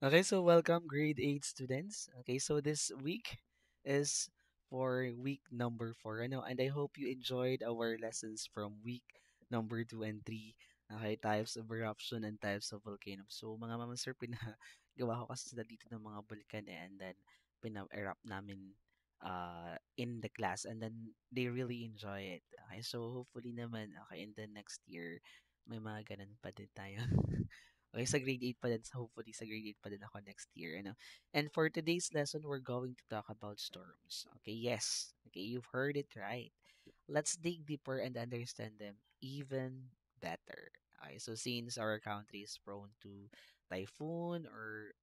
Okay, so welcome grade 8 students. Okay, so this week is for week number 4. And I hope you enjoyed our lessons from week number 2 and 3. Okay, types of eruption and types of volcano. So mga mama sir, pinagawa ko kasi sila dito ng mga bulkan and then pina-erupt namin in the class and then they really enjoy it. Okay, so hopefully naman okay in the next year may mga ganun pa din tayo. Okay, sa grade 8 pa din. So hopefully sa grade 8 pa din ako next year. And for today's lesson, we're going to talk about storms. Okay, yes. Okay, you've heard it right. Let's dig deeper and understand them even better. Okay, so since our country is prone to typhoon or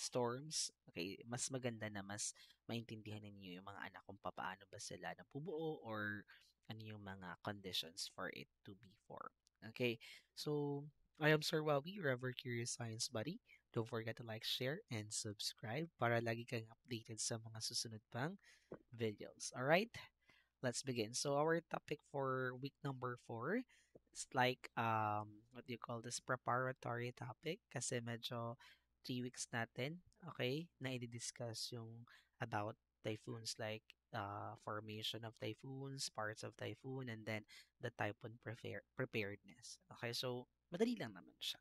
storms, okay, mas maganda na mas maintindihan ninyo yung mga anak kung paano ba sila nabubuo or ano yung mga conditions for it to be formed. Okay, so I am Sir Wawi, your ever curious science buddy. Don't forget to like, share, and subscribe para lagi kang updated sa mga susunod pang videos. Alright? Let's begin. So our topic for week number 4 is like what do you call this, preparatory topic kasi medyo 3 weeks natin, okay, na i-discuss yung about typhoons like formation of typhoons, parts of typhoon, and then the typhoon preparedness. Okay, so madali lang naman siya.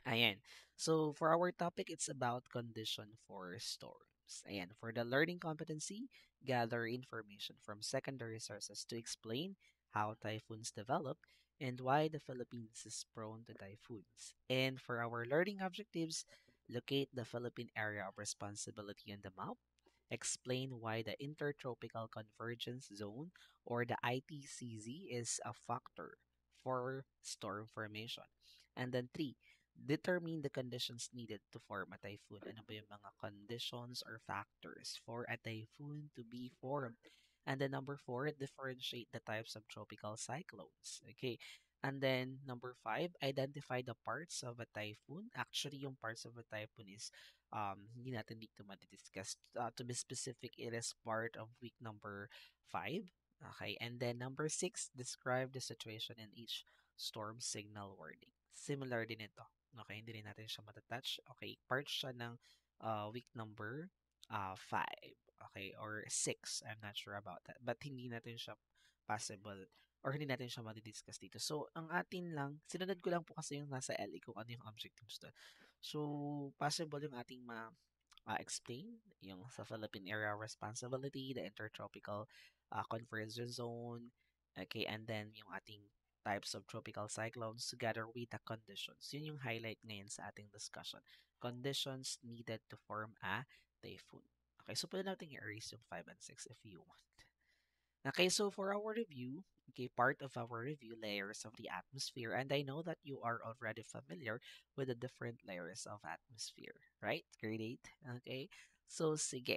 Ayan. So, for our topic, it's about condition for storms. Ayan. For the learning competency, gather information from secondary sources to explain how typhoons develop and why the Philippines is prone to typhoons. And for our learning objectives, locate the Philippine area of responsibility on the map, explain why the Intertropical Convergence Zone or the ITCZ is a factor for storm formation. And then 3, determine the conditions needed to form a typhoon. Ano ba yung mga conditions or factors for a typhoon to be formed? And then number 4, differentiate the types of tropical cyclones. Okay. And then number 5, identify the parts of a typhoon. Actually, yung parts of a typhoon is hindi natin dito madidiscuss. To be specific, it is part of week number 5. Okay. And then number 6, describe the situation in each storm signal wording. Similar din ito. Okay, hindi rin natin siya matatouch. Okay, part siya ng week number 5. Okay, or 6. I'm not sure about that. But hindi natin siya possible or hindi natin siya madidiscuss dito. So, ang atin lang, sinunod ko lang po kasi yung nasa LE kung ano yung objectives doon. So, possible yung ating explain yung sa Philippine Area Responsibility, the Intertropical Convergence Zone, okay, and then yung ating types of tropical cyclones together with the conditions. Yun yung highlight ngayon sa ating discussion. Conditions needed to form a typhoon. Okay, so pwede natin i-erase yung 5 and 6 if you want. Okay, so for our review, okay, part of our review, layers of the atmosphere, and I know that you are already familiar with the different layers of atmosphere, right? Grade 8, okay? So, sige.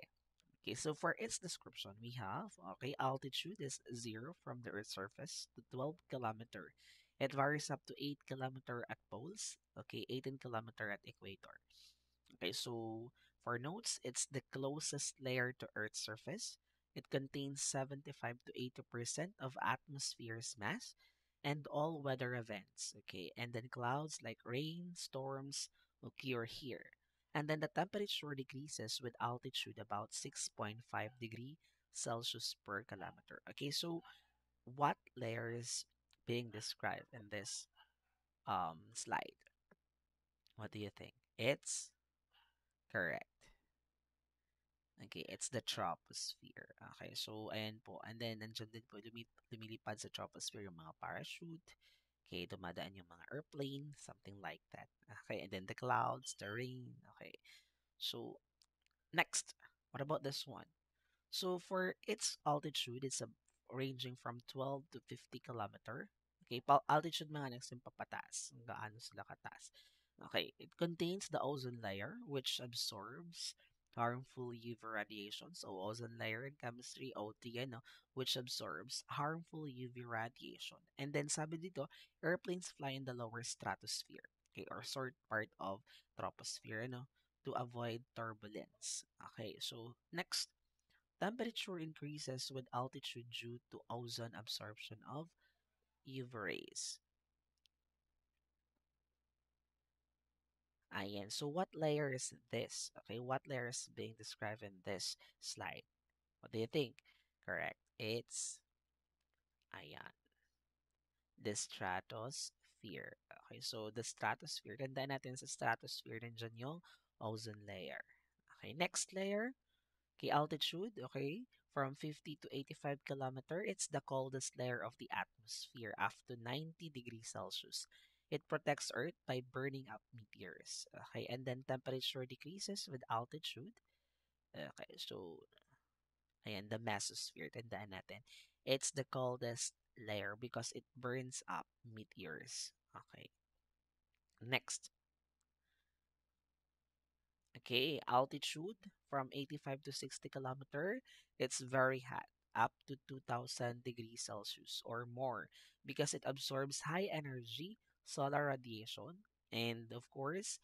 Okay, so for its description, we have, okay, altitude is 0 from the Earth's surface to 12 kilometer. It varies up to 8 kilometer at poles, okay, 18 kilometer at equator. Okay, so for notes, it's the closest layer to Earth's surface. It contains 75 to 80% of atmosphere's mass and all weather events. Okay, and then clouds like rain, storms occur here. And then the temperature decreases with altitude about 6.5 Celsius per kilometer. Okay, so what layer is being described in this slide? What do you think? It's correct. Okay, it's the troposphere. Okay, so ayan po. And then, nandiyan din po, lumilipad sa troposphere yung mga parachute. Okay, dumadaan yung mga airplane, something like that. Okay, and then the clouds, the rain. Okay, so next, what about this one? So for its altitude, it's ranging from 12 to 50 kilometer. Okay, altitude mga next yung papataas. Kung gaano sila kataas. Okay, it contains the ozone layer, which absorbs harmful UV radiation. So ozone layer in chemistry, OT, ano, which absorbs harmful UV radiation. And then sabi dito, airplanes fly in the lower stratosphere. Okay, or short part of troposphere, ano, to avoid turbulence. Okay, so next, temperature increases with altitude due to ozone absorption of UV rays. Ayan. So what layer is this? Okay, what layer is being described in this slide? What do you think? Correct. It's ayan, the stratosphere. Okay, so the stratosphere. Tandaan natin sa stratosphere, nandiyan yung ozone layer. Okay, next layer, okay, altitude, okay, from 50 to 85 kilometer, it's the coldest layer of the atmosphere up to 90 degrees Celsius. It protects Earth by burning up meteors. Okay, and then temperature decreases with altitude. Okay, so ayan, the mesosphere, tandaan natin. It's the coldest layer because it burns up meteors. Okay, next. Okay, altitude from 85 to 60 kilometer, it's very hot, up to 2000 degrees Celsius or more because it absorbs high energy solar radiation. And of course,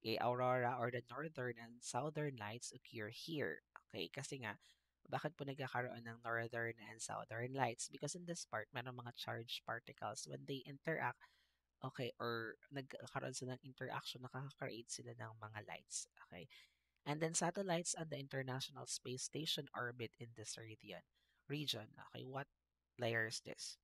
aurora or the northern and southern lights occur here. Okay, kasi nga, bakit po nagkakaroon ng northern and southern lights? Because in this part, meron mga charged particles when they interact, okay, or nagkakaroon sila ng interaction, nakaka-create sila ng mga lights. Okay, and then satellites on the International Space Station orbit in this region. Okay, what layer is this?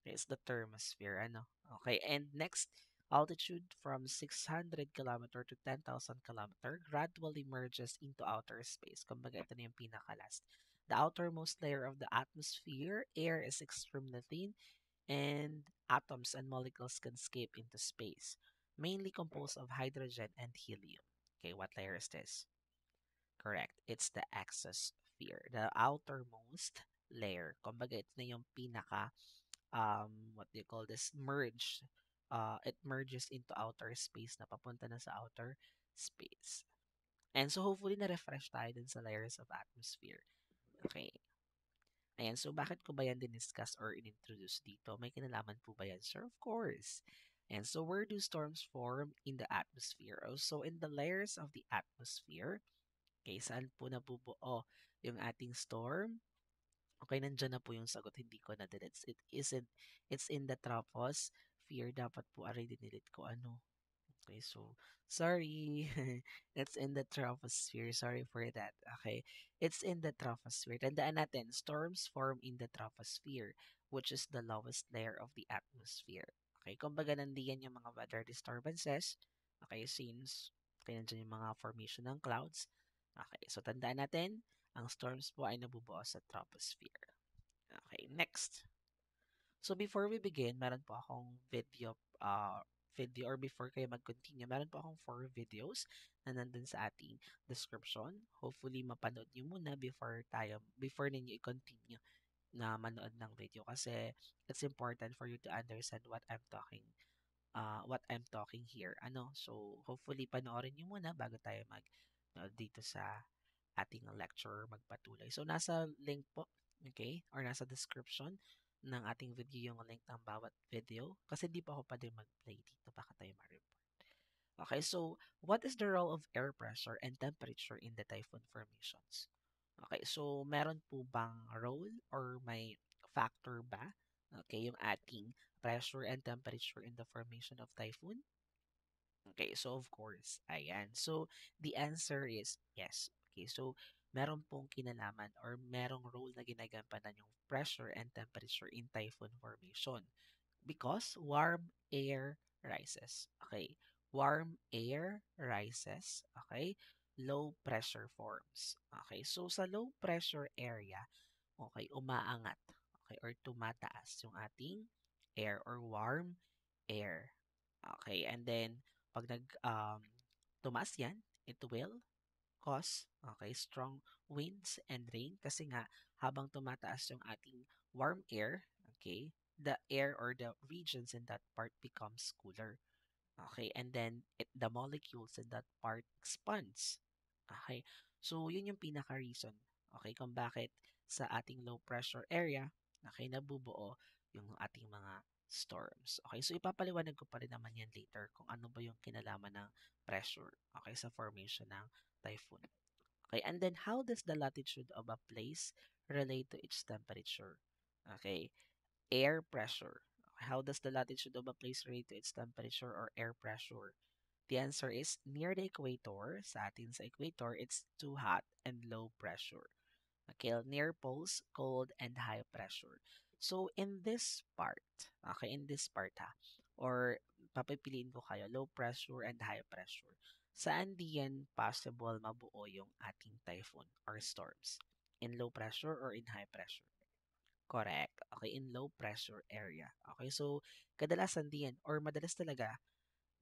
It's the thermosphere, ano? Okay, and next, altitude from 600 kilometer to 10,000 kilometer gradually merges into outer space. Kumbaga, ito na yung pinaka-last. The outermost layer of the atmosphere, air is extremely thin, and atoms and molecules can escape into space, mainly composed of hydrogen and helium. Okay, what layer is this? Correct. It's the exosphere, the outermost layer. Kumbaga, ito na yung pinaka, what do you call this, merge. It merges into outer space na papunta na sa outer space. And so, hopefully, na-refresh tayo dun sa layers of atmosphere. Okay. Ayan, so bakit ko ba yan diniscuss or inintroduce dito? May kinalaman po ba yan, sir? Of course. And so, where do storms form in the atmosphere? So, in the layers of the atmosphere, okay, saan po nabubuo yung ating storm? Okay, nandyan na po yung sagot. Hindi ko na-delete. It's in the troposphere. Dapat po aray dinilit ko. Ano? Okay, so, sorry. It's in the troposphere. Sorry for that. Okay, it's in the troposphere. Tandaan natin, storms form in the troposphere, which is the lowest layer of the atmosphere. Okay, kumbaga nandiyan yung mga weather disturbances. Okay, since okay, nandiyan yung mga formation ng clouds. Okay, so tandaan natin, ang storms po ay nabubuo sa troposphere. Okay, next. So before we begin, meron po akong video or before kayo mag-continue, meron po akong 4 videos na nandun sa ating description. Hopefully, mapanood nyo muna before ninyo i-continue na manood ng video kasi it's important for you to understand what I'm talking here. Ano? So, hopefully, panoorin nyo muna bago tayo dito sa ating lecture magpatuloy. So, nasa link po, okay? Or nasa description ng ating video yung link ng bawat video. Kasi di pa ako pwede mag-play dito. Baka tayo ma-report. Okay, so what is the role of air pressure and temperature in the typhoon formations? Okay, so meron po bang role or may factor ba? Okay, yung ating pressure and temperature in the formation of typhoon? Okay, so of course, ayan. So, the answer is yes. Okay, so meron pong kinalaman or merong role na ginagampanan yung pressure and temperature in typhoon formation because warm air rises. Okay, warm air rises. Okay, low pressure forms. Okay, so sa low pressure area, okay, umaangat. Okay, or tumataas yung ating air or warm air. Okay, and then pag tumaas yan, it will cause, okay, strong winds and rain kasi nga habang tumataas yung ating warm air, okay, the air or the regions in that part becomes cooler. Okay, and then the molecules in that part expands. Okay, so yun yung pinaka-reason, okay, kung bakit sa ating low pressure area, okay, nabubuo yung ating mga storms. Okay, so ipapaliwanag ko pa rin naman yan later kung ano ba yung kinalaman ng pressure, okay, sa formation ng typhoon. Okay, and then how does the latitude of a place relate to its temperature? Okay, air pressure. How does the latitude of a place relate to its temperature or air pressure? The answer is near the equator. Sa atin sa equator, it's too hot and low pressure. Okay, near poles, cold and high pressure. So in this part, okay, in this part ha, or papipiliin ko kayo, low pressure and high pressure. Saan diyan possible mabuo yung ating typhoon or storms? In low pressure or in high pressure? Correct. Okay, in low pressure area. Okay, so kadalasan diyan or madalas talaga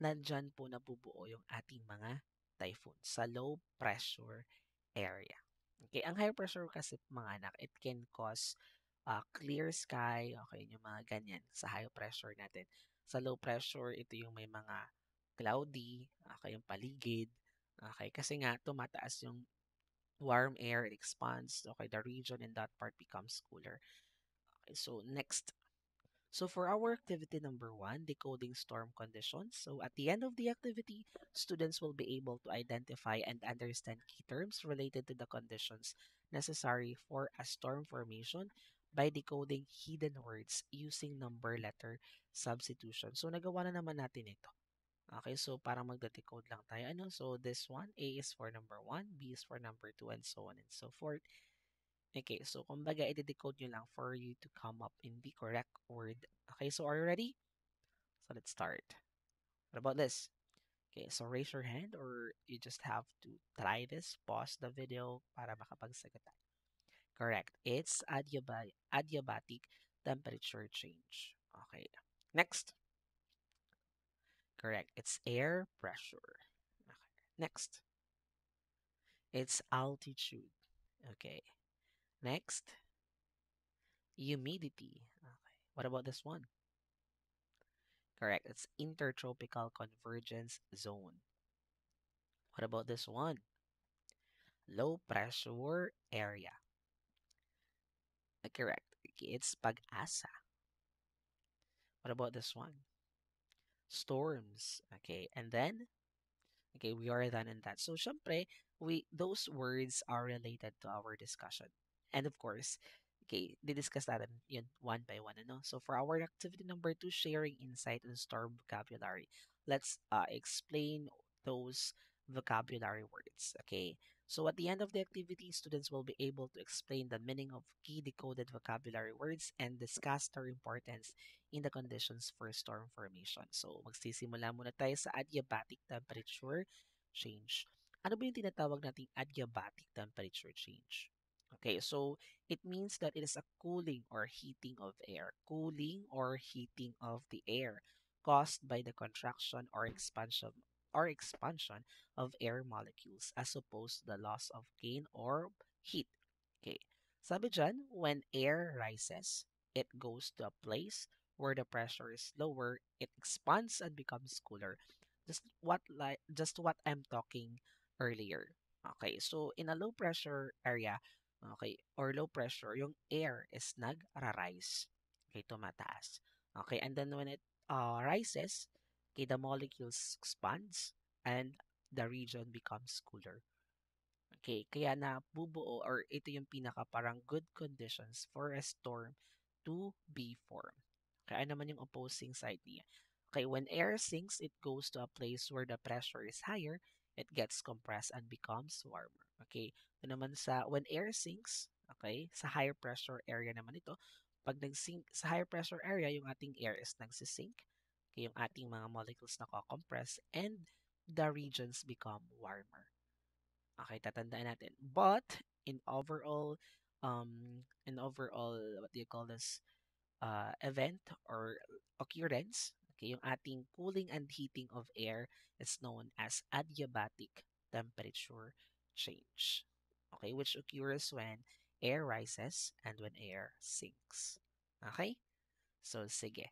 nandyan po nabubuo yung ating mga typhoon sa low pressure area. Okay, ang high pressure kasi mga anak, it can cause clear sky, okay, yung mga ganyan sa high pressure natin. Sa low pressure, ito yung may mga cloudy, okay, yung paligid, okay, kasi nga tumataas yung warm air, it expands, okay, the region in that part becomes cooler. Okay, so next, so for our activity number one, decoding storm conditions. So at the end of the activity, students will be able to identify and understand key terms related to the conditions necessary for a storm formation by decoding hidden words using number letter substitution. So nagawa na naman natin ito. Okay, so para magde-decode lang tayo. Ano? So this one, A is for number 1, B is for number 2, and so on and so forth. Okay, so kumbaga, i-decode nyo lang for you to come up in the correct word. Okay, so are you ready? So let's start. What about this? Okay, so raise your hand or you just have to try this. Pause the video para makapagsagot tayo. Correct. It's adiabatic temperature change. Okay. Next. Correct. It's air pressure. Okay. Next. It's altitude. Okay. Next. Humidity. Okay. What about this one? Correct. It's intertropical convergence zone. What about this one? Low pressure area. Correct. Okay, it's pag-asa. What about this one? Storms. Okay, and then okay, we are done in that. So, syempre, those words are related to our discussion. And of course, okay, didiscuss natin yun one by one, ano? So, for our activity number two, sharing insight on storm vocabulary. Let's explain those vocabulary words, okay? So, at the end of the activity, students will be able to explain the meaning of key decoded vocabulary words and discuss their importance in the conditions for storm formation. So, magsisimula muna tayo sa adiabatic temperature change. Ano ba yung tinatawag nating adiabatic temperature change? Okay, so it means that it is a cooling or heating of air. Cooling or heating of the air caused by the contraction or expansion of air molecules as opposed to the loss of gain or heat. Okay. Sabi dyan, when air rises, it goes to a place where the pressure is lower, it expands and becomes cooler. Just what I'm talking earlier. Okay, so in a low pressure area, okay, or low pressure, yung air is nag-rise. Okay, tumataas. Okay, and then when it rises, okay, the molecules expands and the region becomes cooler. Okay, kaya nabubuo or ito yung pinaka parang good conditions for a storm to be formed. Kaya naman yung opposing side niya. Okay, when air sinks, it goes to a place where the pressure is higher, it gets compressed and becomes warmer. Okay, ito naman sa when air sinks, okay, sa higher pressure area naman ito, pag nag-sink sa higher pressure area, yung ating air is nagsisink, okay, yung ating mga molecules na compress and the regions become warmer. Okay, tatandaan natin. But in overall, what do you call this? Event or occurrence, okay, yung ating cooling and heating of air is known as adiabatic temperature change. Okay, which occurs when air rises and when air sinks. Okay? So, sige.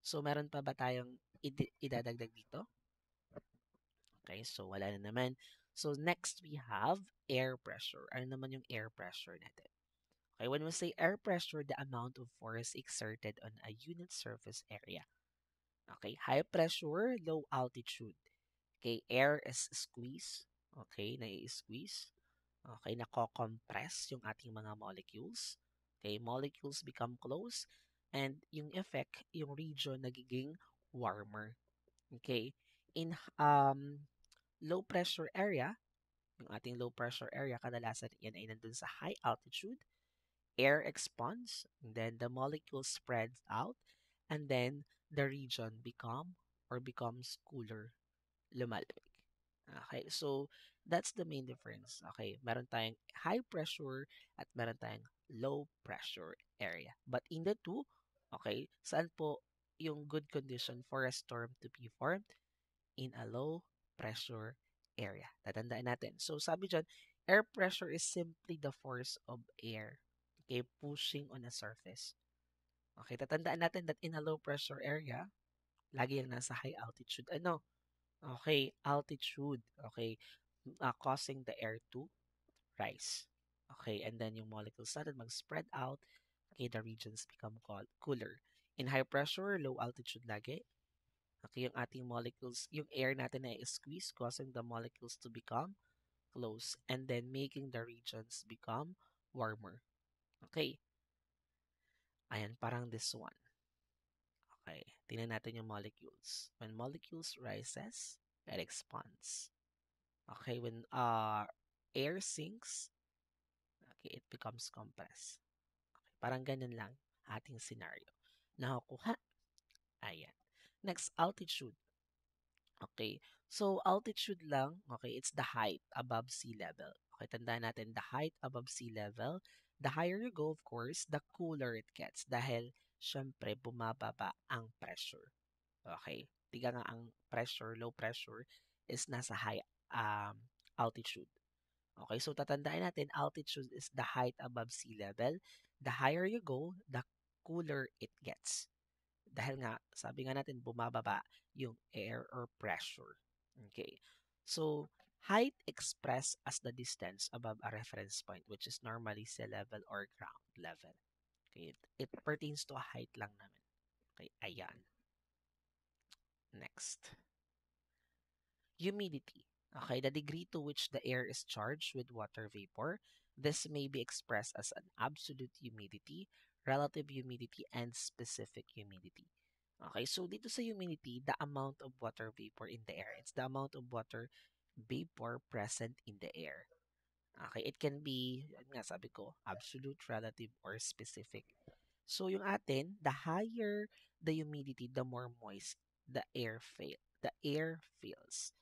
So, meron pa ba tayong idadagdag dito? Okay, so wala na naman. So next we have air pressure. Ano naman yung air pressure natin? Okay, when we say air pressure, the amount of force exerted on a unit surface area. Okay, high pressure, low altitude. Okay, air is squeeze. Okay, nai-squeeze. Okay, nako-compress yung ating mga molecules. Okay, molecules become close and yung effect, yung region nagiging warmer. Okay, In low pressure area, yung ating low pressure area, kadalasan yan ay nandun sa high altitude. Air expands, and then the molecule spreads out, and then the region becomes cooler, lumalamig. Okay, so that's the main difference. Okay, meron tayong high pressure at meron tayong low pressure area. But in the two, okay, saan po yung good condition for a storm to be formed? In a low pressure area. Tatandaan natin. So sabi dyan, air pressure is simply the force of air, okay, pushing on a surface. Okay, tatandaan natin that in a low pressure area, lagi yung nasa high altitude. Ano? Okay, altitude. Okay, causing the air to rise. Okay, and then yung molecules started mag-spread out. Okay, the regions become cooler. In high pressure, low altitude lagi. Okay, yung ating molecules, yung air natin ay squeeze, causing the molecules to become close and then making the regions become warmer. Okay, ayan, parang this one. Okay, tingnan natin yung molecules. When molecules rises, it expands. Okay, when air sinks, okay, it becomes compressed. Okay, parang ganun lang ating scenario. Nakukuha? Ayan. Next, altitude. Okay. So, altitude lang, okay, it's the height above sea level. Okay, tandaan natin, the height above sea level, the higher you go, of course, the cooler it gets dahil, syempre, bumababa ang pressure. Okay. Tiga nga ang pressure, low pressure, is nasa high altitude. Okay, so tatandaan natin, altitude is the height above sea level. The higher you go, the cooler it gets. Dahil nga, sabi nga natin, bumababa yung air or pressure. Okay. So, height expressed as the distance above a reference point, which is normally sea level or ground level. Okay. It pertains to a height lang naman. Okay. Ayan. Next. Humidity. Okay. The degree to which the air is charged with water vapor. This may be expressed as an absolute humidity, relative humidity, and specific humidity. Okay, so dito sa humidity, the amount of water vapor in the air. It's the amount of water vapor present in the air. Okay, it can be, yun nga sabi ko, absolute, relative, or specific. So yung atin, the higher the humidity, the more moist the air feels.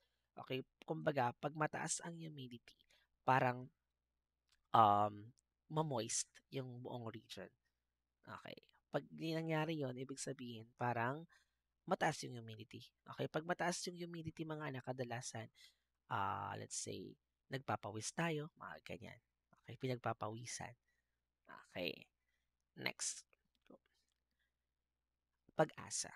Okay, kumbaga, pag mataas ang humidity, parang ma-moist yung buong region. Okay. Pag di nangyari yon, ibig sabihin, parang mataas yung humidity. Okay, pag mataas yung humidity mga anak, kadalasan, let's say, nagpapawis tayo, mga ganyan. Okay, pinagpapawisan. Okay, next. Pag-asa.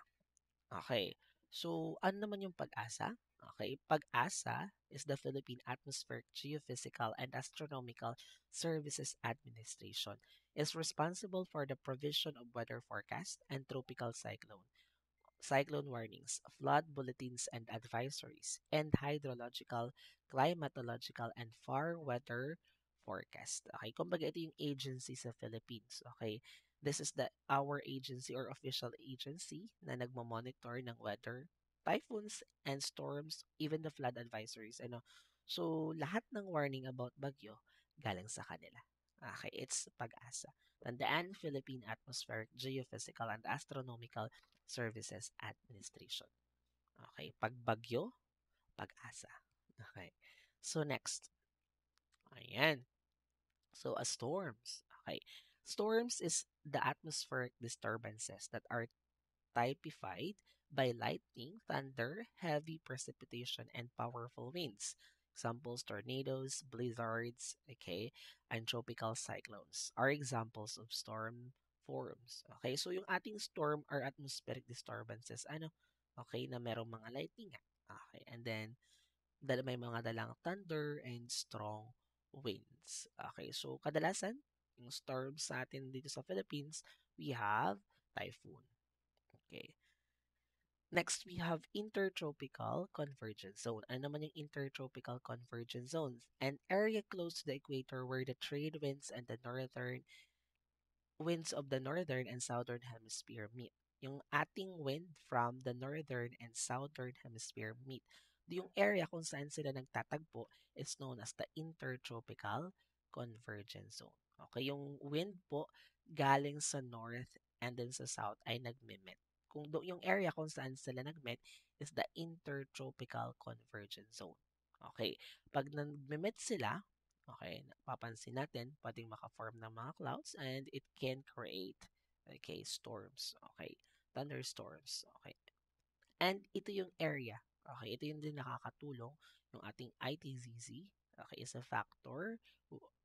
Okay, so ano naman yung pag-asa? Okay, pag-asa is the Philippine Atmospheric Geophysical and Astronomical Services Administration. Is responsible for the provision of weather forecast and tropical cyclone warnings, flood bulletins and advisories, and hydrological, climatological, and far weather forecast. Okay, kumbaga ito yung agency sa Philippines. Okay, this is our agency or official agency na nagmo-monitor ng weather, typhoons and storms, even the flood advisories. Ano, so lahat ng warning about bagyo galing sa kanila. Okay, it's pag-asa. Tandaan, Philippine Atmospheric, Geophysical, and Astronomical Services Administration. Okay, pagbagyo, pag-asa. Okay. So next. Ayan. So storms. Okay. Storms is the atmospheric disturbances that are typified by lightning, thunder, heavy precipitation, and powerful winds. Examples, tornadoes, blizzards, okay, and tropical cyclones are examples of storm forms. Okay, so yung ating storm are atmospheric disturbances, ano, okay, na merong mga lightning nga. Okay, and then, may mga dalang thunder and strong winds. Okay, so kadalasan, yung storms sa atin dito sa Philippines, we have typhoon. Okay. Next, we have intertropical convergence zone. Ano naman yung intertropical convergence zones? An area close to the equator where the trade winds and the northern winds of the northern and southern hemisphere meet. yung ating wind from the northern and southern hemisphere meet. Yung area kung saan sila nagtatagpo is known as the intertropical convergence zone. Okay, yung wind po galing sa north and then sa south ay nagme-meet. Yung area kung saan sila nagmet is the intertropical convergence zone. Okay, pag nagme-meet sila, okay, papansin natin, pwedeng maka-form ng mga clouds and it can create, okay, storms. Okay, thunderstorms. Okay. And ito yung area. Okay, ito yung din nakakatulong yung ating ITZZ. Okay, is a factor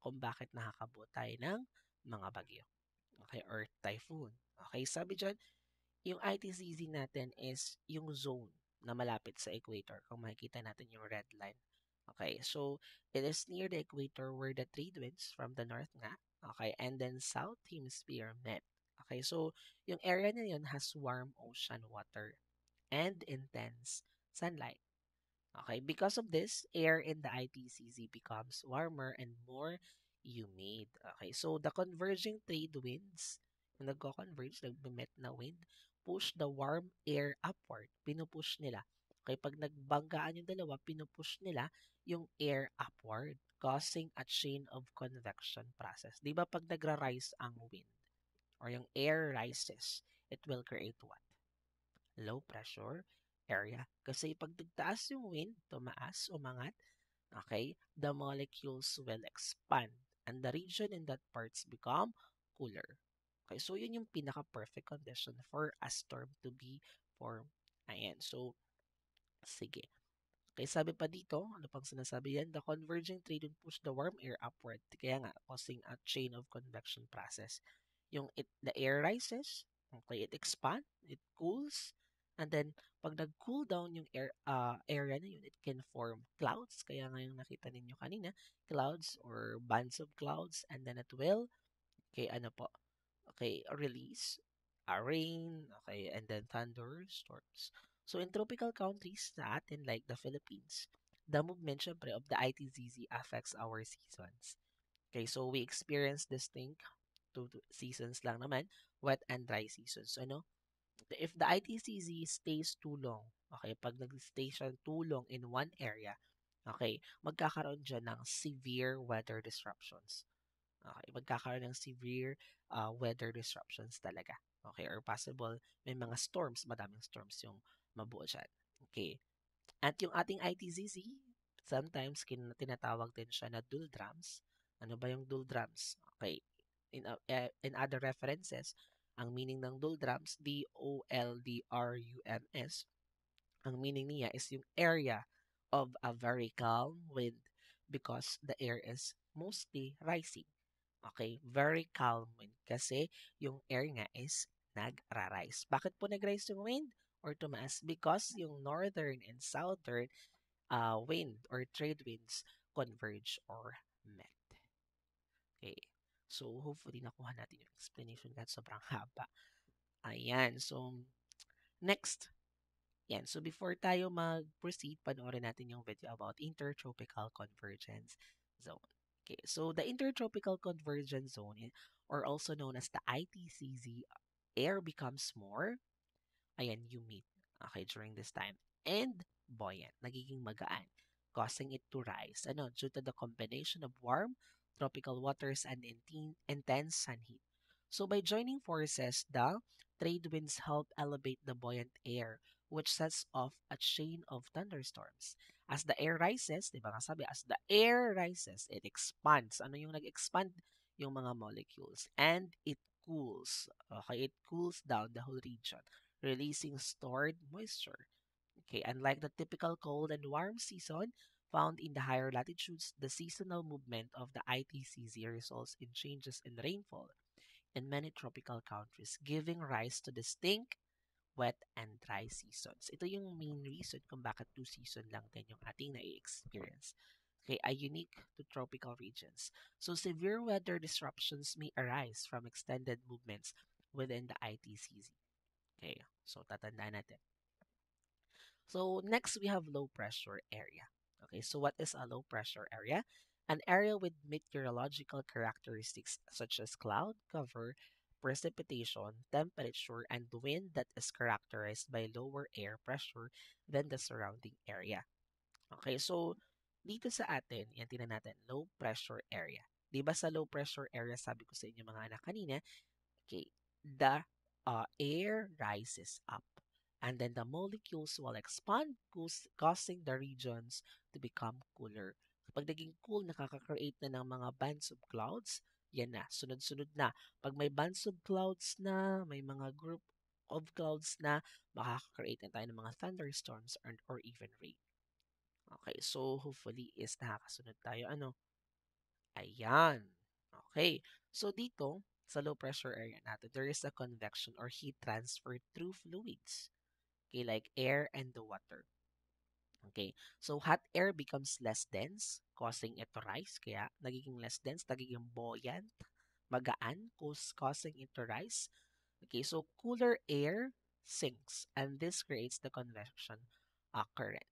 kung bakit nakakabuo tayo ng mga bagyo. Okay, or typhoon. Okay, sabi dyan, yung ITCZ natin is yung zone na malapit sa equator. Kung makikita natin yung red line. Okay, so it is near the equator where the trade winds from the north nga, okay, and then south hemisphere met. Okay, so yung area na yun has warm ocean water and intense sunlight. Okay, because of this, air in the ITCZ becomes warmer and more humid. Okay, so the converging trade winds, yung nagko-converge, nagme-met na wind, push the warm air upward. Pinupush nila. Okay, pag nagbanggaan yung dalawa, pinupush nila yung air upward, causing a chain of convection process. Di ba pag nagra-rise ang wind or yung air rises, it will create what? Low pressure area. Kasi pag nagtaas yung wind, tumaas, umangat, okay, the molecules will expand and the region in that parts become cooler. Okay, so yun yung pinaka-perfect condition for a storm to be formed. Ayan, so, sige. Okay, sabi pa dito, ano pang sinasabi yan? The converging trade will push the warm air upward. Kaya nga, causing a chain of convection process. The air rises, okay, it expand, it cools, and then pag nag-cool down yung area na yun, it can form clouds. Kaya nga yung nakita ninyo kanina, clouds or bands of clouds, and then it will, okay, ano po, okay, release rain, okay, and then thunderstorms. So in tropical countries sa atin like the Philippines, the movement syempre of the ITZZ affects our seasons. Okay, so we experience distinct two seasons lang naman, wet and dry seasons. Ano? If the ITCZ stays too long, okay, pag nag-stay siya too long in one area, okay, magkakaroon dyan ng severe weather disruptions. Okay, magkakaroon ng severe weather disruptions talaga. Okay, or possible may mga storms, madaming storms yung mabuo dyan. Okay. At yung ating ITZZ, sometimes tinatawag din siya na doldrums. Ano ba yung doldrums? Okay. In other references, ang meaning ng doldrums, Doldrums, ang meaning niya is yung area of a very calm wind because the air is mostly rising. Okay, very calm wind kasi yung air nga is nagra-rise. Bakit po nag-rise yung wind or tumaas? Because yung northern and southern wind or trade winds converge or met. Okay. So, hopefully, nakuha natin yung explanation kahit sobrang haba. Ayan. So, next. Yan. So, before tayo mag-proceed, panoorin natin yung video about Intertropical Convergence Zone. Okay. So, the Intertropical Convergence Zone, or also known as the ITCZ, air becomes more, ayan, humid, okay, during this time, and buoyant, nagiging magaan, causing it to rise, ano, due to the combination of warm tropical waters and intense sun heat. So by joining forces, the trade winds help elevate the buoyant air, which sets off a chain of thunderstorms. As the air rises, di ba nga sabi, as the air rises, it expands. Ano yung nag-expand? Yung mga molecules. And it cools. Okay, it cools down the whole region, releasing stored moisture. Okay, unlike the typical cold and warm season found in the higher latitudes, the seasonal movement of the ITCZ results in changes in rainfall in many tropical countries, giving rise to distinct wet and dry seasons. Ito yung main reason kung bakit two season lang din yung ating na-experience. Okay, are unique to tropical regions. So severe weather disruptions may arise from extended movements within the ITCZ. Okay, so tatandaan natin. So next we have low pressure area. Okay, so what is a low pressure area? An area with meteorological characteristics such as cloud cover, precipitation, temperature, and wind that is characterized by lower air pressure than the surrounding area. Okay, so dito sa atin, yan tingnan natin, low pressure area. 'Di ba sa low pressure area, sabi ko sa inyo mga anak kanina, okay, the air rises up and then the molecules will expand, causing the regions to become cooler. Kapag naging cool, nakaka-create na ng mga bands of clouds, yan na, sunod-sunod na. Pag may bands of clouds na, may mga group of clouds na, makaka-create na tayo ng mga thunderstorms or even rain. Okay, so hopefully is nakakasunod tayo. Ano? Ayan. Okay. So dito, sa low pressure area natin, there is a convection or heat transfer through fluids. Okay, like air and the water. Okay. So hot air becomes less dense, causing it to rise. Kaya nagiging less dense, nagiging buoyant, magaan, causing it to rise. Okay, so cooler air sinks, and this creates the convection current.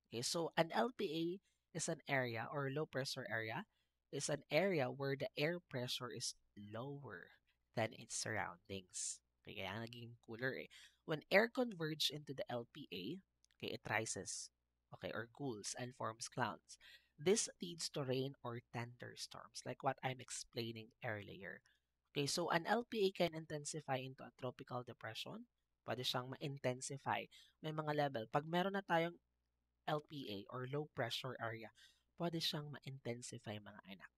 Okay, so an LPA is an area or low pressure area is an area where the air pressure is lower than its surroundings. Okay, kaya naging cooler eh. When air converge into the LPA, okay, it rises, okay, or cools and forms clouds. This leads to rain or thunderstorms, like what I'm explaining earlier. Okay, so an LPA can intensify into a tropical depression. Pwede siyang ma-intensify. May mga level. Pag meron na tayong LPA or low pressure area, pwede siyang ma-intensify mga anak.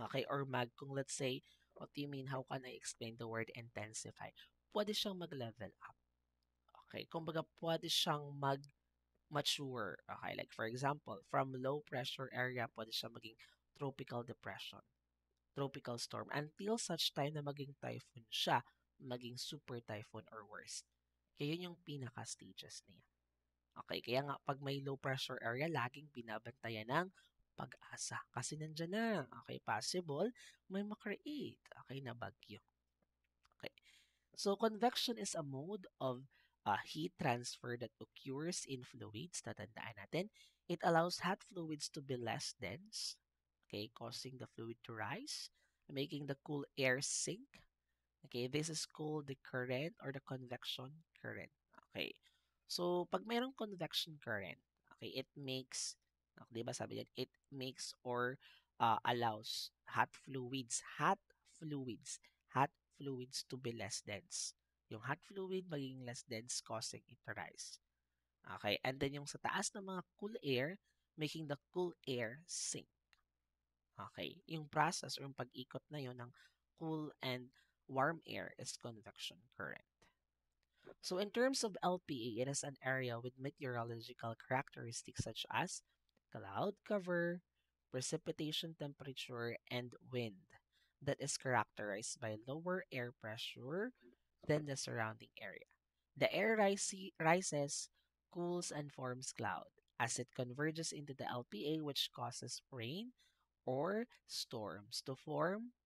Okay, or kung let's say, what do you mean, how can I explain the word intensify? Pwede siyang mag-level up. Okay, kumbaga pwede siyang mag-mature. Okay, like for example, from low pressure area, pwede siyang maging tropical depression, tropical storm, until such time na maging typhoon siya, maging super typhoon or worse. Kaya yun yung pinaka-stages niya. Okay, kaya nga pag may low pressure area, laging binabantayan ng pag-asa. Kasi nandiyan na, okay, possible may makreate, okay, na bagyo. Okay, so convection is a mode of heat transfer that occurs in fluids. Tatandaan natin, it allows hot fluids to be less dense, okay, causing the fluid to rise, making the cool air sink. Okay, this is called the current or the convection current. Okay. So, pag mayroong convection current, okay, it makes, di ba sabi yan, it makes or allows hot fluids to be less dense. Yung hot fluid magiging less dense causing it to rise. Okay, and then yung sa taas ng mga cool air, making the cool air sink. Okay, yung process or yung pag-ikot na yun ng cool and warm air is convection current. So in terms of LPA, it is an area with meteorological characteristics such as cloud cover, precipitation temperature, and wind that is characterized by lower air pressure than the surrounding area. The air rises, cools, and forms cloud as it converges into the LPA, which causes rain or storms to form.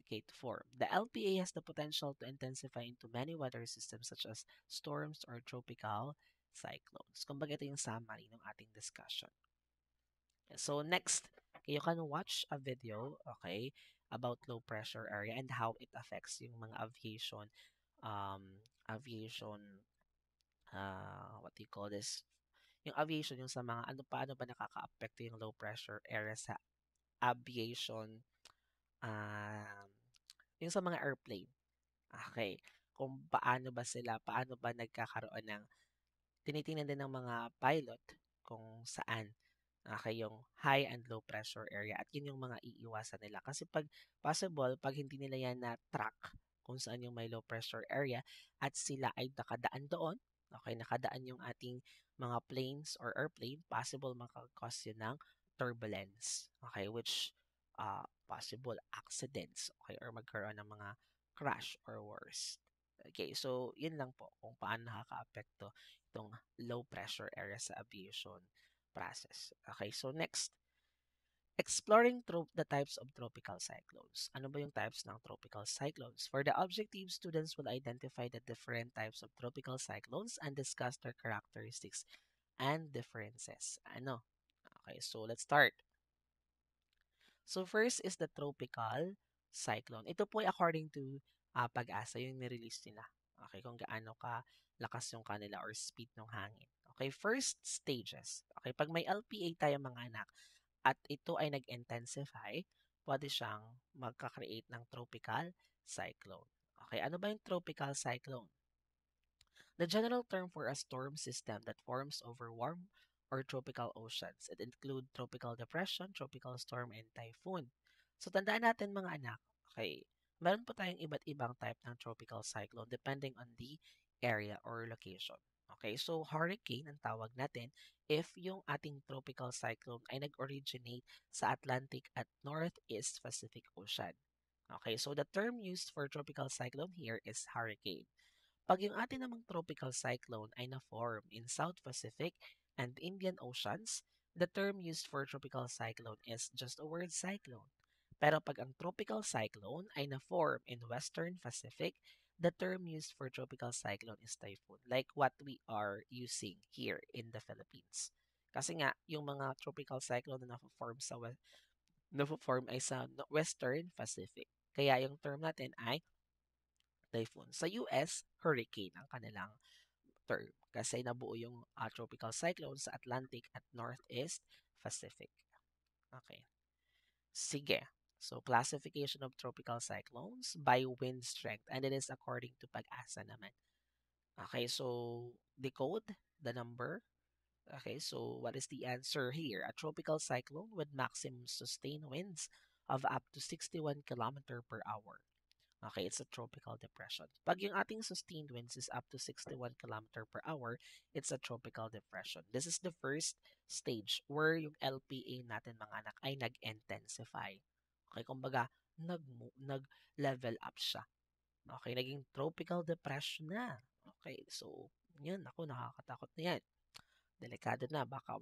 Okay, to form. The LPA has the potential to intensify into many weather systems such as storms or tropical cyclones. Kumbaga ito yung summary ng ating discussion. So next, you can watch a video, okay, about low pressure area and how it affects yung mga aviation, what do you call this? Yung aviation, yung sa mga paano ba nakaka-apekto yung low pressure area sa aviation, um, yung sa mga airplane. Okay. Kung paano ba nagkakaroon ng, tinitingnan din ng mga pilot kung saan yung high and low pressure area at yun yung mga iiwasan nila. Kasi pag possible, pag hindi nila yan na track kung saan yung may low pressure area at sila ay nakadaan doon, okay, nakadaan yung ating mga planes or airplane, possible makakause yun ng turbulence, okay, which possible accidents, okay, or magkaroon ng mga crash or worse. Okay, so yun lang po kung paano nakaka-apekto itong low pressure area sa aviation process. Okay, so next, exploring the types of tropical cyclones. Ano ba yung types ng tropical cyclones? For the objective, students will identify the different types of tropical cyclones and discuss their characteristics and differences. Ano? Okay, so let's start. So first is the tropical cyclone. Ito po ay according to Pag-asa, yung nirelease nila. Okay, kung gaano ka lakas yung kanila or speed ng hangin. Okay, first stages. Okay, pag may LPA tayo mga anak at ito ay nag-intensify, pwede siyang magka-create ng tropical cyclone. Okay, ano ba yung tropical cyclone? The general term for a storm system that forms over warm or tropical oceans. It include tropical depression, tropical storm, and typhoon. So tandaan natin mga anak, okay, meron po tayong iba't ibang type ng tropical cyclone depending on the area or location. Okay, so hurricane ang tawag natin if yung ating tropical cyclone ay nag-originate sa Atlantic at Northeast Pacific Ocean. Okay, so the term used for tropical cyclone here is hurricane. Pag yung atin namang tropical cyclone ay na-form in South Pacific and Indian Oceans, the term used for tropical cyclone is just a word cyclone. Pero pag ang tropical cyclone ay na-form in Western Pacific, the term used for tropical cyclone is typhoon, like what we are using here in the Philippines. Kasi nga, yung mga tropical cyclone na na-form ay sa Western Pacific. Kaya yung term natin ay typhoon. Sa US, hurricane ang kanilang term kasi nabuo yung tropical cyclone sa Atlantic at Northeast Pacific. Okay. Sige. So, classification of tropical cyclones by wind strength. And it is according to Pag-asa naman. Okay, so decode the number. Okay, so what is the answer here? A tropical cyclone with maximum sustained winds of up to 61 kilometer per hour. Okay, it's a tropical depression. Pag yung ating sustained winds is up to 61 kilometer per hour, it's a tropical depression. This is the first stage where yung LPA natin mga anak ay nag-intensify. Okay, kumbaga, nag-level up siya. Okay, naging tropical depression na. Okay, so, yun, ako, nakakatakot na yan. Delikado na, baka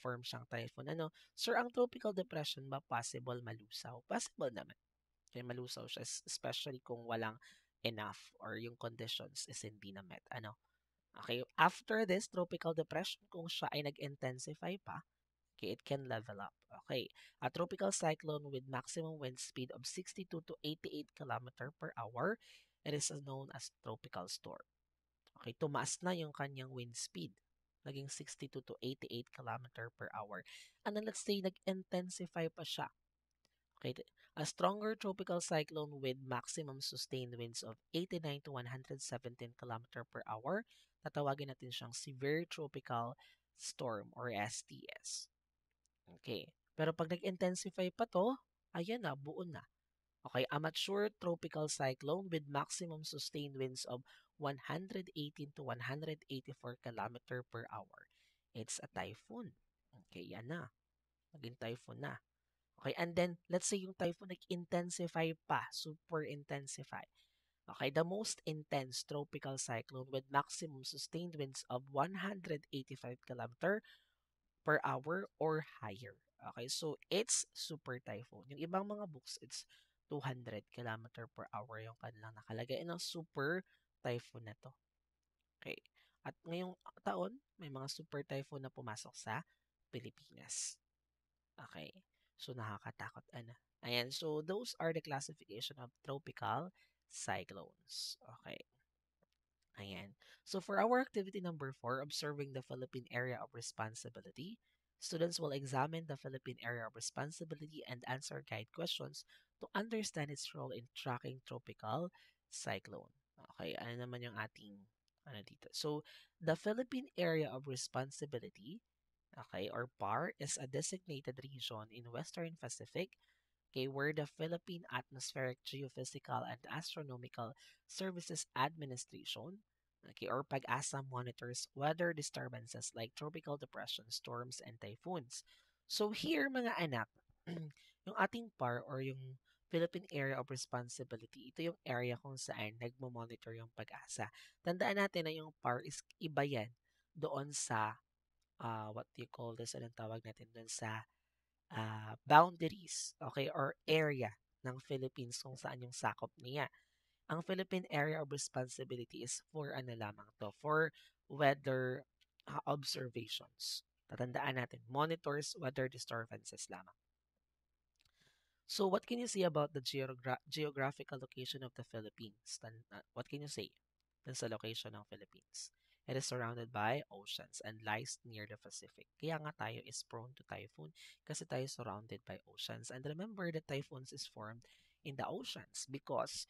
form siyang typhoon. Ano? Sir, ang tropical depression ba possible malusaw? Possible naman. Kaya malusaw siya, especially kung walang enough or yung conditions is hindi na met. Ano? Okay, after this tropical depression, kung siya ay nag-intensify pa, okay, it can level up. Okay, a tropical cyclone with maximum wind speed of 62 to 88 kilometer per hour, it is known as tropical storm. Okay, tumaas na yung kanyang wind speed. Naging 62 to 88 kilometer per hour. And then let's say nag-intensify pa siya. Okay, a stronger tropical cyclone with maximum sustained winds of 89 to 117 km per hour, tatawagin natin siyang severe tropical storm or STS. Okay, pero pag nag-intensify pa to, ayan na, buo na. Okay, a mature tropical cyclone with maximum sustained winds of 118 to 184 km per hour. It's a typhoon. Okay, yan na. Naging typhoon na. Okay, and then let's say yung typhoon nag-intensify pa, super intensify. Okay, the most intense tropical cyclone with maximum sustained winds of 185 km per hour or higher. Okay, so it's super typhoon. Yung ibang mga books, it's 200 km per hour yung kanilang nakalagay. Ang super typhoon na to. Okay. At ngayong taon, may mga super typhoon na pumasok sa Pilipinas. Okay. So, nakakatakot. Ano? Ayan. So, those are the classification of tropical cyclones. Okay. Ayan. So, for our activity number 4, observing the Philippine Area of Responsibility, students will examine the Philippine Area of Responsibility and answer guide questions to understand its role in tracking tropical cyclone. Okay. Ano naman yung ating ano dito? So, the Philippine Area of Responsibility, okay, or PAR, is a designated region in Western Pacific, okay, where the Philippine Atmospheric, Geophysical, and Astronomical Services Administration, okay, or Pag-asa, monitors weather disturbances like tropical depressions, storms, and typhoons. So here, mga anak, yung ating PAR or yung Philippine Area of Responsibility, ito yung area kung saan nagmo-monitor yung Pag-asa. Tandaan natin na yung PAR is iba yan doon sa what do you call this? Anong tawag natin doon sa boundaries, okay, or area ng Philippines kung saan yung sakop niya. Ang Philippine Area of Responsibility is for ano lamang to, for weather observations. Tatandaan natin, monitors weather disturbances lamang. So what can you say about the geographical location of the Philippines? What can you say? Dun sa location ng Philippines. It is surrounded by oceans and lies near the Pacific. Kaya nga tayo is prone to typhoon kasi tayo surrounded by oceans. And remember that typhoons is formed in the oceans because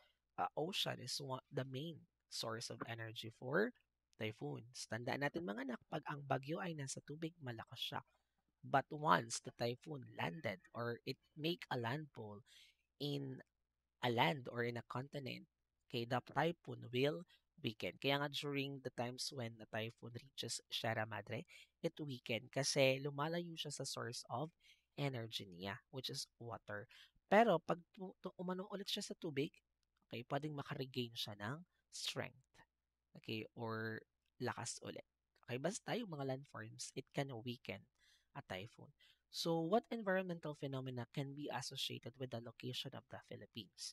ocean is the main source of energy for typhoons. Tandaan natin mga anak, pag ang bagyo ay nasa tubig, malakas siya. But once the typhoon landed or it make a landfall in a land or in a continent, okay, the typhoon will weaken. Kaya nga during the times when the typhoon reaches Sierra Madre, it weaken kasi lumalayo siya sa source of energy niya, which is water. Pero pag umanong ulit siya sa tubig, okay, pwedeng makaregain siya ng strength, okay, or lakas ulit. Okay, basta yung mga landforms, it can weaken a typhoon. So, what environmental phenomena can be associated with the location of the Philippines?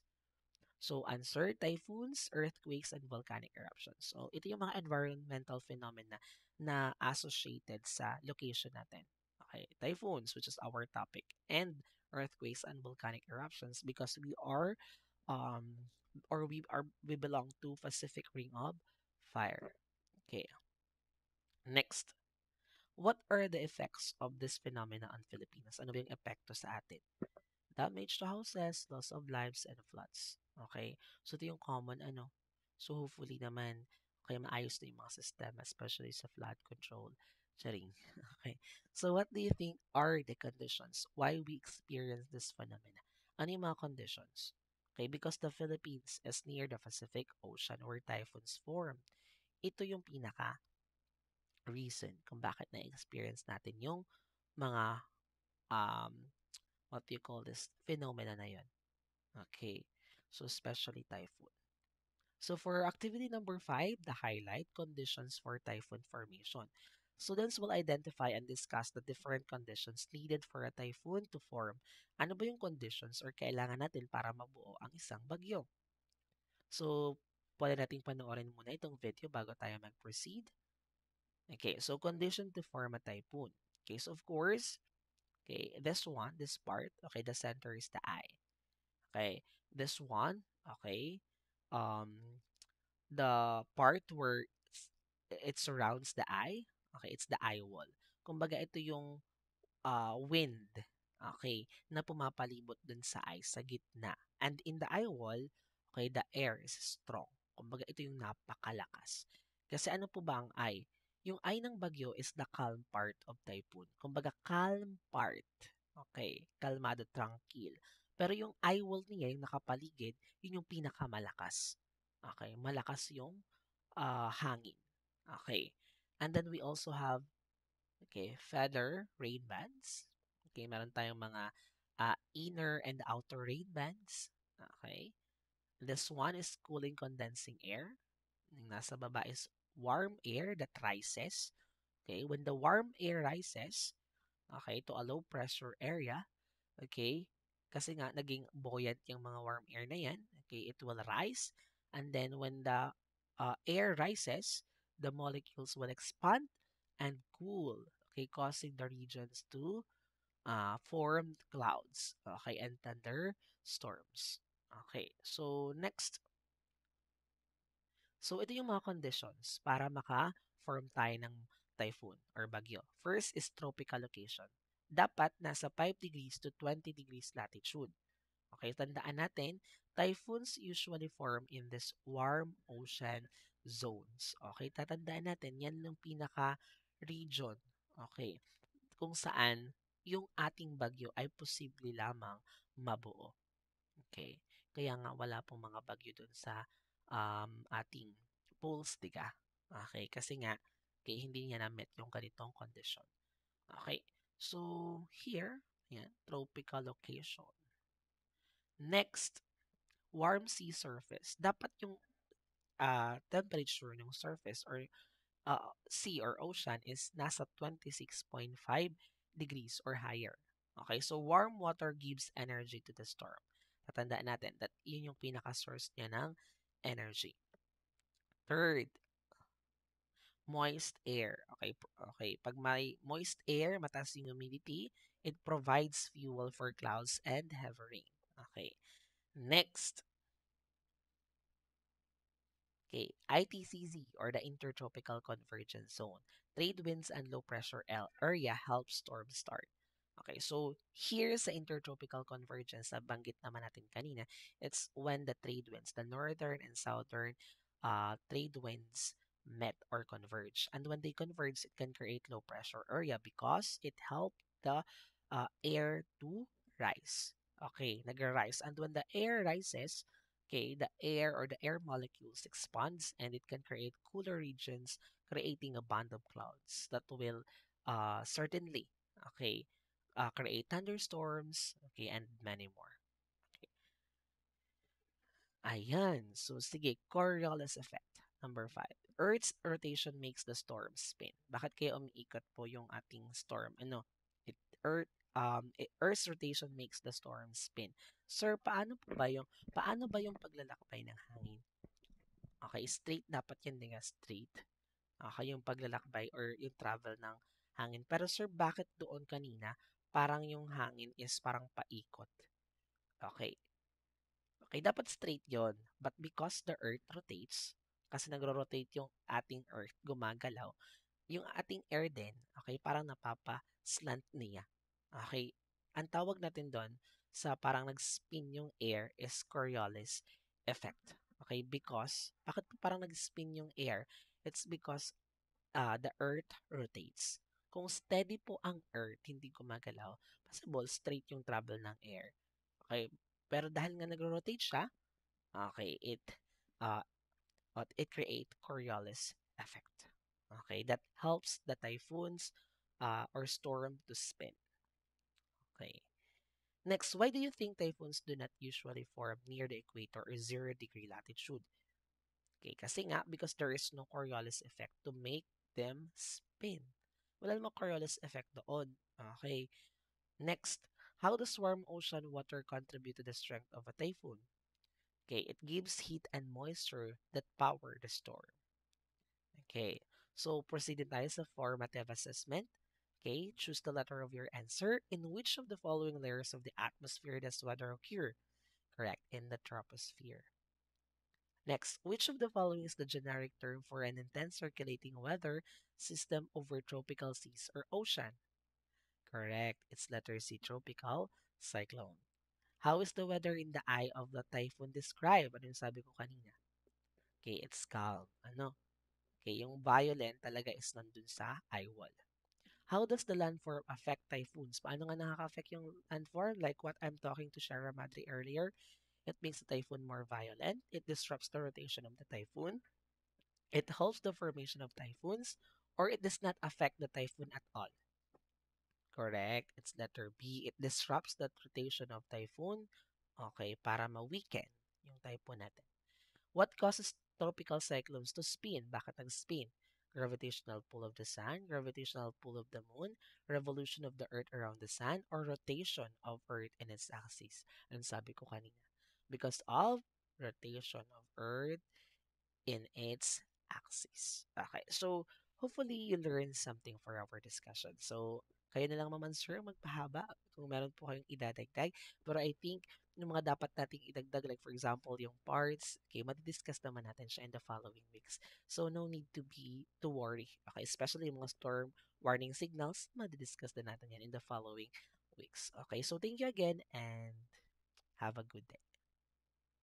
So, answer, typhoons, earthquakes, and volcanic eruptions. So, ito yung mga environmental phenomena na associated sa location natin. Okay, typhoons, which is our topic, and earthquakes and volcanic eruptions because we are we belong to Pacific Ring of Fire. Okay, next. What are the effects of this phenomena on Filipinos? Ano ba yung epekto sa atin? Damage to houses, loss of lives, and floods. Okay? So, ito yung common ano. So, hopefully naman, kaya maayos na yung mga sistema, especially sa flood control. Charing. Okay. So, what do you think are the conditions why we experience this phenomena? Ano yung mga conditions? Okay, because the Philippines is near the Pacific Ocean where typhoons form. Ito yung pinaka reason kung bakit na-experience natin yung mga um, what do you call this phenomena na yun. Okay. So, especially typhoon. So, for activity number 5, the highlight conditions for typhoon formation. Students will identify and discuss the different conditions needed for a typhoon to form. Ano ba yung conditions or kailangan natin para mabuo ang isang bagyo? So, pwede nating panoorin muna itong video bago tayo mag-proceed. Okay, so condition to form a typhoon. Okay, so of course, okay, this part, okay, the center is the eye. Okay, this one, okay, um, the part where it surrounds the eye, okay, it's the eye wall. Kumbaga, ito yung wind, okay, na pumapalibot dun sa eye, sa gitna. And in the eye wall, okay, the air is strong. Kumbaga, ito yung napakalakas. Kasi ano po ba ang eye? Yung eye ng bagyo is the calm part of typhoon. Kumbaga, calm part. Okay, kalmado, tranquil. Pero yung eye wall niya, yung nakapaligid, yun yung pinakamalakas. Okay, malakas yung hangin. Okay. And then we also have, okay, feather rain bands. Okay, meron tayong mga inner and outer rain bands. Okay. This one is cooling condensing air. Yung nasa baba is warm air that rises. Okay, when the warm air rises, okay, to a low pressure area, okay, kasi nga naging buoyant yung mga warm air na yan, okay, it will rise. And then when the air rises, the molecules will expand and cool, okay, causing the regions to form clouds, okay, and thunderstorms. Okay, so next. So ito yung mga conditions para maka-form tayo ng typhoon or bagyo. First is tropical location. Dapat nasa 5 degrees to 20 degrees latitude. Okay, tandaan natin, typhoons usually form in this warm ocean zones. Okay, tatandaan natin, yan yung pinaka-region. Okay, kung saan yung ating bagyo ay posible lamang mabuo. Okay. Kaya nga wala pong mga bagyo dun sa ating poles, diga. Okay. Kasi nga, okay, hindi niya na-met yung ganitong condition. Okay. So, here, yan, tropical location. Next, warm sea surface. Dapat yung temperature ng surface or sea or ocean is nasa 26.5 degrees or higher. Okay, so warm water gives energy to the storm. Tatandaan natin that yun yung pinaka-source niya ng energy. Third, moist air. Okay, okay. Pag may moist air, mataas yung humidity, it provides fuel for clouds and heavy rain. Okay. Next, okay, ITCZ or the Intertropical Convergence Zone. Trade winds and low pressure area help storms start. Okay, so here's the intertropical convergence na banggit naman natin kanina. It's when the trade winds, the northern and southern trade winds met or converge. And when they converge, it can create low pressure area because it helped the air to rise. Okay, nag-rise. And when the air rises, okay, the air or the air molecules expands and it can create cooler regions, creating a band of clouds that will certainly, okay, create thunderstorms, okay, and many more. Okay. Ayan. So, sige, Coriolis effect. Number 5. Earth's rotation makes the storm spin. Bakit kaya umiikot po yung ating storm? Ano? It, Earth's rotation makes the storm spin. Sir, paano ba yung paglalakbay ng hangin? Okay, straight dapat yan, di nga, straight. Okay, yung paglalakbay or yung travel ng hangin. Pero sir, bakit doon kanina parang yung hangin is parang paikot? Okay. Okay, dapat straight yon. But because the Earth rotates, kasi nagro-rotate yung ating Earth, gumagalaw, yung ating air din, okay, parang napapa-slant niya. Okay, ang tawag natin doon sa parang nag-spin yung air is Coriolis effect. Okay, because, bakit po parang nag-spin yung air? It's because the Earth rotates. Kung steady po ang Earth, hindi gumagalaw, possible straight yung travel ng air. Okay, pero dahil nga nagro-rotate siya, okay, uh, it create Coriolis effect. Okay, that helps the typhoons or storm to spin. Okay. Next, why do you think typhoons do not usually form near the equator or 0 degree latitude? Okay, kasi nga, because there is no Coriolis effect to make them spin. Wala namang Coriolis effect doon. Okay. Next, how does warm ocean water contribute to the strength of a typhoon? Okay, it gives heat and moisture that power the storm. Okay, so proceed tayo sa formative assessment. Okay, choose the letter of your answer. In which of the following layers of the atmosphere does weather occur? Correct, in the troposphere. Next, which of the following is the generic term for an intense circulating weather system over tropical seas or ocean? Correct, it's letter C, tropical cyclone. How is the weather in the eye of the typhoon described? Ano yung sabi ko kanina? Okay, it's calm. Ano? Okay, yung violent talaga is nandun sa eye wall. How does the landform affect typhoons? Paano nga nakaka-affect yung landform? Like what I'm talking to Shara Madre earlier, it makes the typhoon more violent. It disrupts the rotation of the typhoon. It helps the formation of typhoons, or it does not affect the typhoon at all. Correct. It's letter B. It disrupts the rotation of typhoon. Okay, para ma-weaken yung typhoon natin. What causes tropical cyclones to spin? Bakit nag-spin? Gravitational pull of the sun, gravitational pull of the moon, revolution of the earth around the sun, or rotation of earth in its axis? Ang sabi ko kanina. Because of rotation of earth in its axis. Okay, so hopefully you learned something for our discussion. So, kayo na lang naman sir magpahaba kung meron po kayong idadagdag. Pero I think yung mga dapat nating idagdag, like for example, yung parts, okay, madidiscuss naman natin siya in the following weeks. So, no need to worry. Okay, especially yung mga storm warning signals, madidiscuss din natin yan in the following weeks. Okay, so thank you again and have a good day.